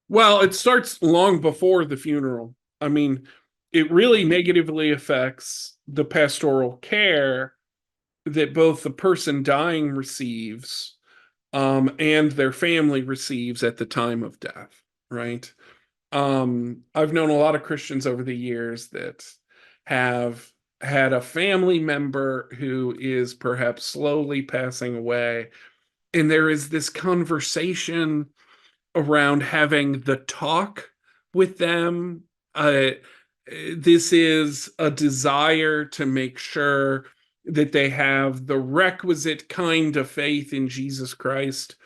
Well, it starts long before the funeral. I mean, it really negatively affects the pastoral care that both the person dying receives, and their family receives at the time of death, right? I've known a lot of Christians over the years that have had a family member who is perhaps slowly passing away, and there is this conversation around having the talk with them. This is a desire to make sure that they have the requisite kind of faith in Jesus Christ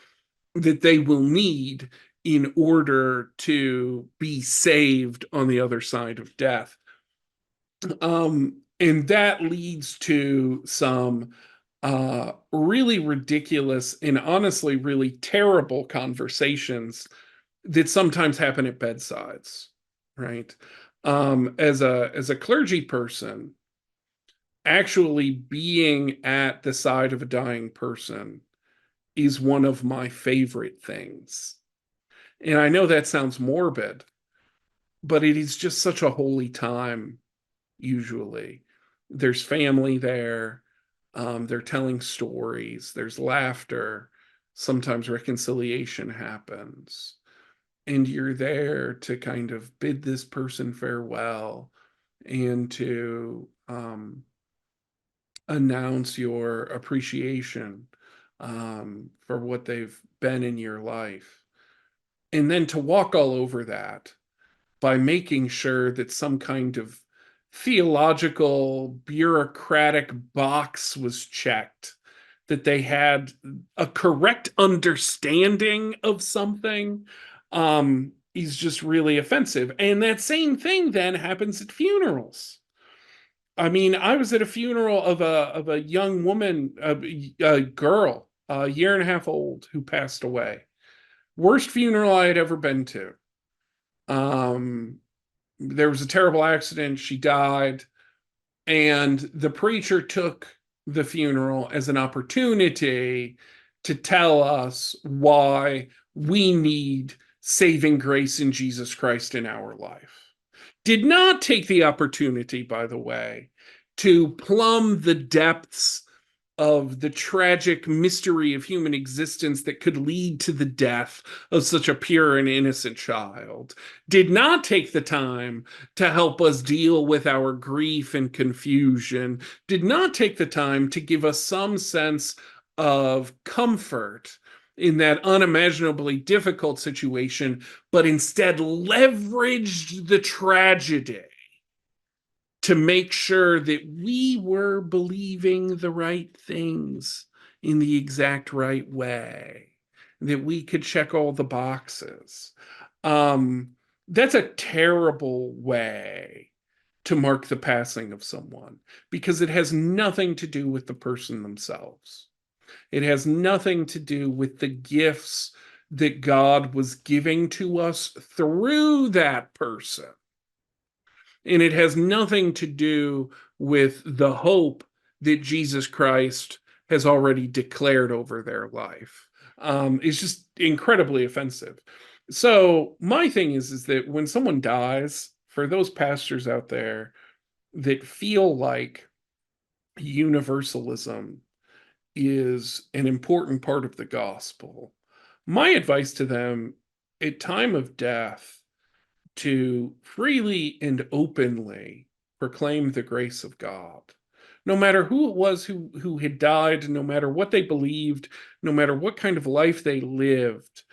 that they will need in order to be saved on the other side of death. And that leads to some really ridiculous and honestly really terrible conversations that sometimes happen at bedsides, right? As a clergy person, actually being at the side of a dying person is one of my favorite things. And I know that sounds morbid, but it is just such a holy time, usually. There's family there, they're telling stories, there's laughter, sometimes reconciliation happens. And you're there to kind of bid this person farewell and to announce your appreciation for what they've been in your life. And then to walk all over that by making sure that some kind of theological, bureaucratic box was checked, that they had a correct understanding of something, is just really offensive. And that same thing then happens at funerals. I mean, I was at a funeral of a young woman, a girl, a year and a half old, who passed away. Worst funeral I had ever been to. Um, there was a terrible accident. She died. And the preacher took the funeral as an opportunity to tell us why we need saving grace in Jesus Christ in our life. Did not take the opportunity, by the way, to plumb the depths of the tragic mystery of human existence that could lead to the death of such a pure and innocent child, did not take the time to help us deal with our grief and confusion, did not take the time to give us some sense of comfort in that unimaginably difficult situation, but instead leveraged the tragedy to make sure that we were believing the right things in the exact right way, that we could check all the boxes. Um, that's a terrible way to mark the passing of someone because it has nothing to do with the person themselves. It has nothing to do with the gifts that God was giving to us through that person, and it has nothing to do with the hope that Jesus Christ has already declared over their life. It's just incredibly offensive. So my thing is that when someone dies, for those pastors out there that feel like universalism is an important part of the gospel, my advice to them at time of death to freely and openly proclaim the grace of God. No matter who it was who had died, no matter what they believed, no matter what kind of life they lived,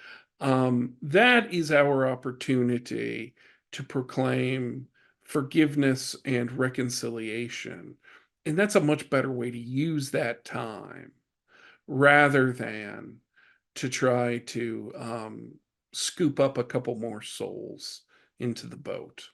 that is our opportunity to proclaim forgiveness and reconciliation. And that's a much better way to use that time rather than to try to scoop up a couple more souls into the boat.